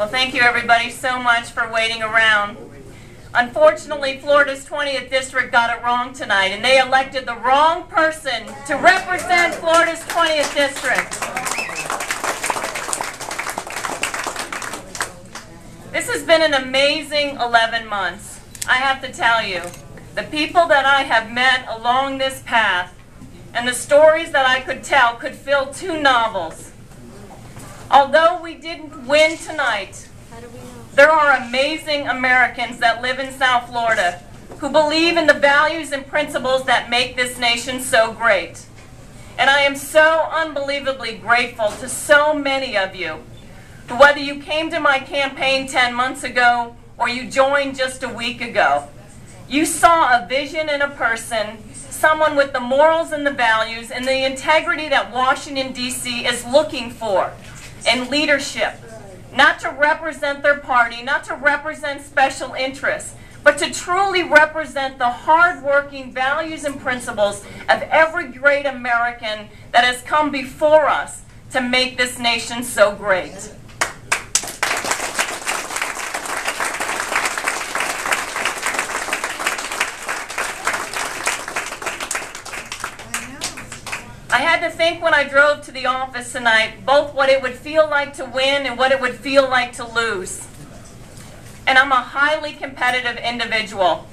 Well, thank you everybody so much for waiting around. Unfortunately, Florida's 20th District got it wrong tonight, and they elected the wrong person to represent Florida's 20th District. This has been an amazing 11 months. I have to tell you, the people that I have met along this path and the stories that I could tell could fill 2 novels. Although we didn't win tonight, there are amazing Americans that live in South Florida who believe in the values and principles that make this nation so great. And I am so unbelievably grateful to so many of you, who, whether you came to my campaign 10 months ago or you joined just a week ago, you saw a vision in a person, someone with the morals and the values and the integrity that Washington, D.C. is looking for in leadership. Not to represent their party, not to represent special interests, but to truly represent the hard-working values and principles of every great American that has come before us to make this nation so great. I had to think when I drove to the office tonight, both what it would feel like to win and what it would feel like to lose. And I'm a highly competitive individual.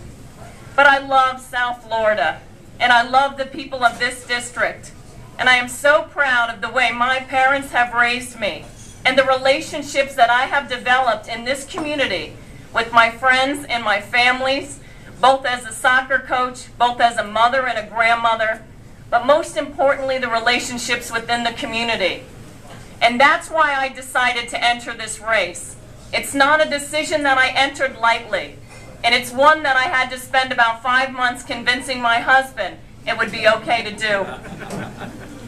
But I love South Florida, and I love the people of this district. And I am so proud of the way my parents have raised me and the relationships that I have developed in this community with my friends and my families, both as a soccer coach, both as a mother and a grandmother, but most importantly, the relationships within the community. And that's why I decided to enter this race. It's not a decision that I entered lightly, and it's one that I had to spend about 5 months convincing my husband it would be okay to do.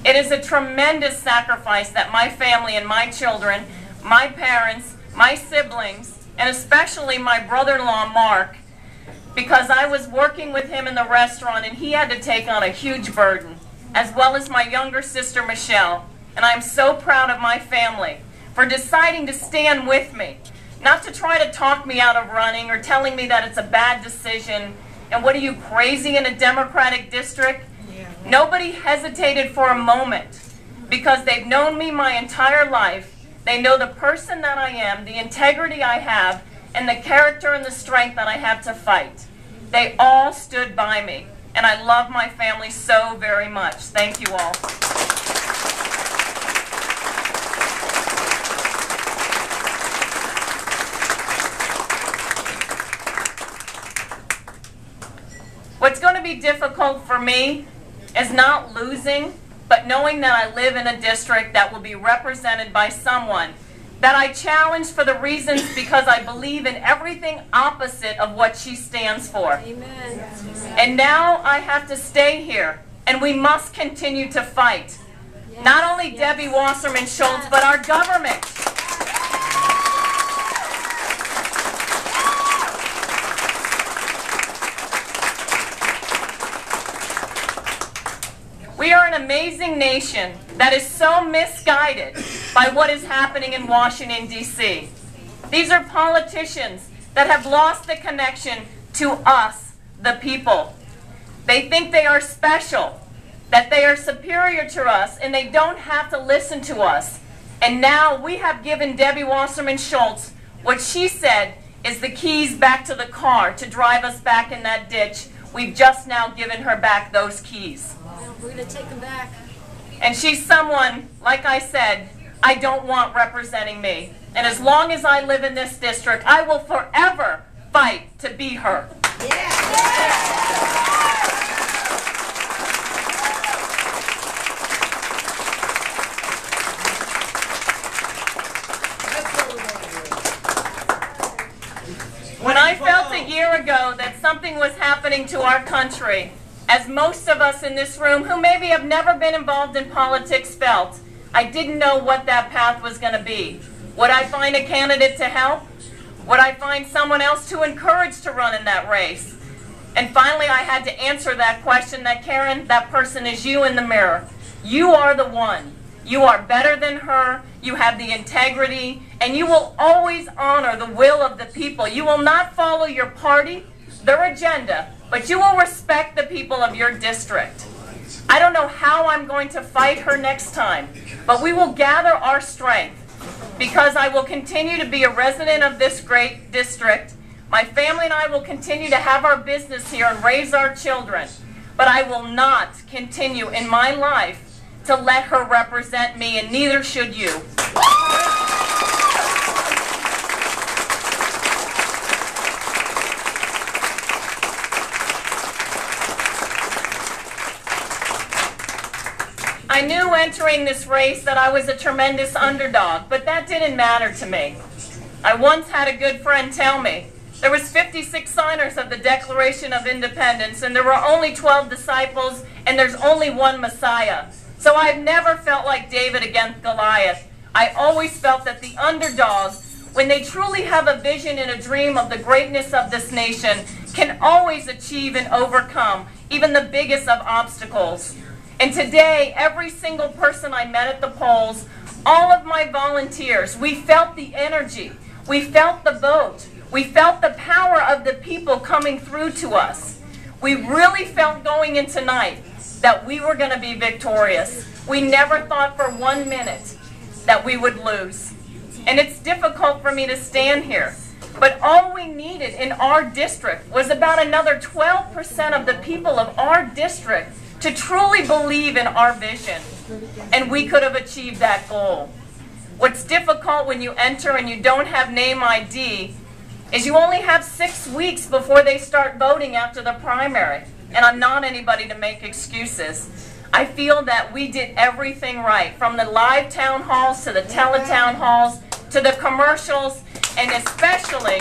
It is a tremendous sacrifice that my family and my children, my parents, my siblings, and especially my brother-in-law, Mark, because I was working with him in the restaurant and he had to take on a huge burden, as well as my younger sister, Michelle. And I'm so proud of my family for deciding to stand with me, not to try to talk me out of running or telling me that it's a bad decision. And what are you, crazy in a Democratic district? Yeah. Nobody hesitated for a moment because they've known me my entire life. They know the person that I am, the integrity I have, and the character and the strength that I have to fight. They all stood by me, and I love my family so very much. Thank you all. What's going to be difficult for me is not losing, but knowing that I live in a district that will be represented by someone that I challenge for the reasons because I believe in everything opposite of what she stands for. Amen. And now I have to stay here, and we must continue to fight. Yes. Not only Debbie Wasserman Schultz, but our government. We are an amazing nation that is so misguided by what is happening in Washington, D.C. These are politicians that have lost the connection to us, the people. They think they are special, that they are superior to us, and they don't have to listen to us. And now we have given Debbie Wasserman Schultz what she said is the keys back to the car to drive us back in that ditch. We've just now given her back those keys. We're going to take them back. And she's someone, like I said, I don't want representing me. And as long as I live in this district, I will forever fight to be her. When I felt a year ago that something was happening to our country, as most of us in this room who maybe have never been involved in politics felt, I didn't know what that path was going to be. Would I find a candidate to help? Would I find someone else to encourage to run in that race? And finally, I had to answer that question that, Karen, that person is you in the mirror. You are the one. You are better than her, you have the integrity, and you will always honor the will of the people. You will not follow your party, their agenda, but you will respect the people of your district. I don't know how I'm going to fight her next time, but we will gather our strength because I will continue to be a resident of this great district. My family and I will continue to have our business here and raise our children, but I will not continue in my life to let her represent me, and neither should you. I knew entering this race that I was a tremendous underdog, but that didn't matter to me. I once had a good friend tell me, there was 56 signers of the Declaration of Independence, and there were only 12 disciples, and there's only one Messiah. So I've never felt like David against Goliath. I always felt that the underdog, when they truly have a vision and a dream of the greatness of this nation, can always achieve and overcome even the biggest of obstacles. And today, every single person I met at the polls, all of my volunteers, we felt the energy, we felt the vote, we felt the power of the people coming through to us. We really felt going in tonight that we were going to be victorious. We never thought for 1 minute that we would lose. And it's difficult for me to stand here, but all we needed in our district was about another 12% of the people of our district to truly believe in our vision, and we could have achieved that goal. What's difficult when you enter and you don't have name ID is you only have 6 weeks before they start voting after the primary. And I'm not anybody to make excuses. I feel that we did everything right, from the live town halls to the teletown halls to the commercials, and especially,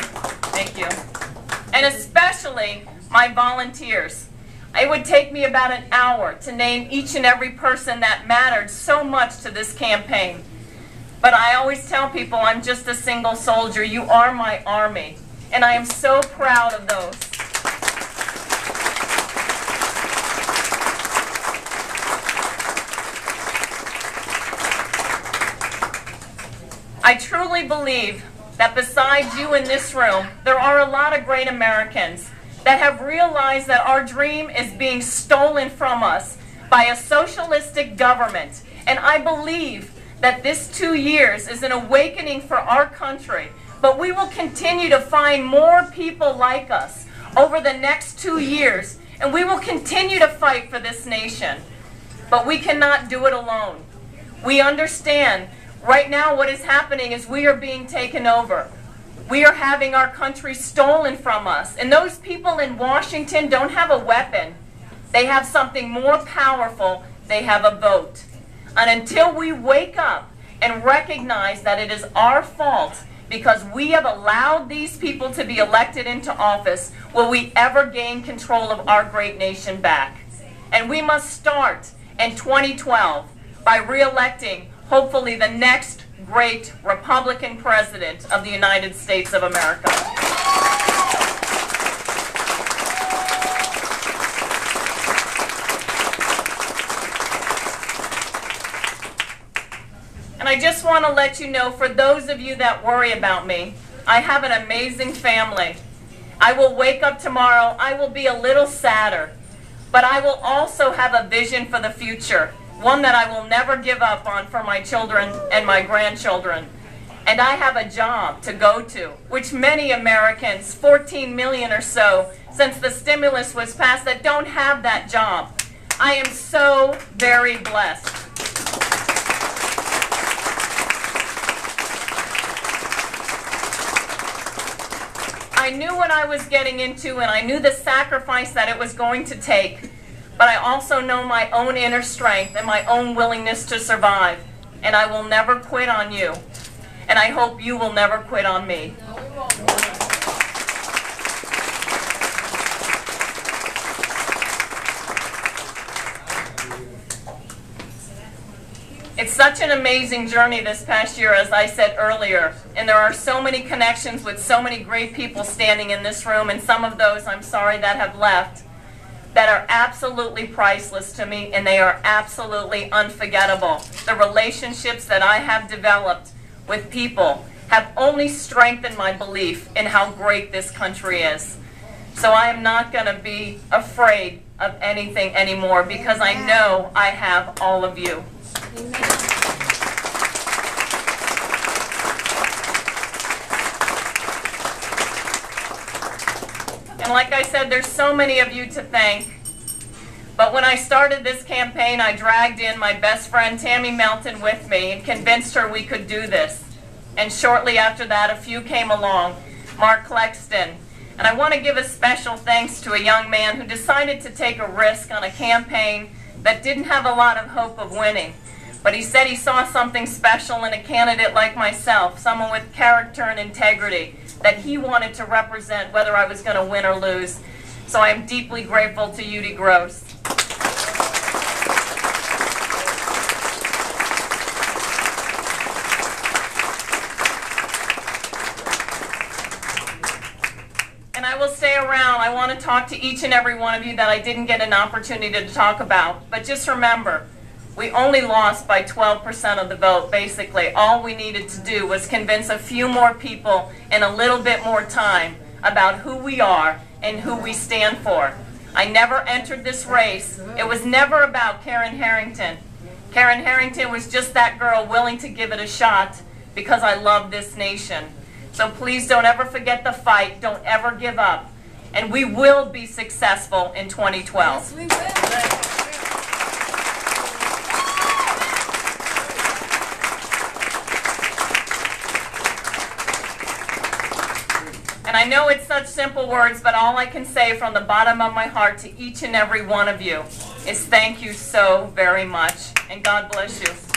thank you, and especially my volunteers. It would take me about an hour to name each and every person that mattered so much to this campaign. But I always tell people I'm just a single soldier. You are my army, and I am so proud of those. I truly believe that besides you in this room, there are a lot of great Americans that have realized that our dream is being stolen from us by a socialistic government. And I believe that this 2 years is an awakening for our country, but we will continue to find more people like us over the next 2 years, and we will continue to fight for this nation. But we cannot do it alone. We understand right now what is happening is we are being taken over. We are having our country stolen from us. And those people in Washington don't have a weapon. They have something more powerful. They have a vote. And until we wake up and recognize that it is our fault because we have allowed these people to be elected into office, will we ever gain control of our great nation back. And we must start in 2012 by re-electing, hopefully, the next great Republican president of the United States of America. And I just want to let you know, for those of you that worry about me, I have an amazing family. I will wake up tomorrow, I will be a little sadder, but I will also have a vision for the future. One that I will never give up on for my children and my grandchildren. And I have a job to go to, which many Americans, 14 million or so, since the stimulus was passed, that don't have that job. I am so very blessed. I knew what I was getting into, and I knew the sacrifice that it was going to take. But I also know my own inner strength and my own willingness to survive. And I will never quit on you. And I hope you will never quit on me. It's such an amazing journey this past year, as I said earlier. And there are so many connections with so many great people standing in this room, and some of those, I'm sorry, that have left. that are absolutely priceless to me, and they are absolutely unforgettable. The relationships that I have developed with people have only strengthened my belief in how great this country is. So I am not going to be afraid of anything anymore, because I know I have all of you. And like I said, there's so many of you to thank. But when I started this campaign, I dragged in my best friend Tammy Melton with me and convinced her we could do this. And shortly after that, a few came along, Mark Clexton. And I want to give a special thanks to a young man who decided to take a risk on a campaign that didn't have a lot of hope of winning. But he said he saw something special in a candidate like myself, someone with character and integrity, that he wanted to represent whether I was going to win or lose. So I am deeply grateful to Judy Gross. And I will stay around. I want to talk to each and every one of you that I didn't get an opportunity to talk about. But just remember, we only lost by 12% of the vote, basically. All we needed to do was convince a few more people in a little bit more time about who we are and who we stand for. I never entered this race. It was never about Karen Harrington. Karen Harrington was just that girl willing to give it a shot because I love this nation. So please don't ever forget the fight. Don't ever give up. And we will be successful in 2012. Yes, we will. And I know it's such simple words, but all I can say from the bottom of my heart to each and every one of you is thank you so very much, and God bless you.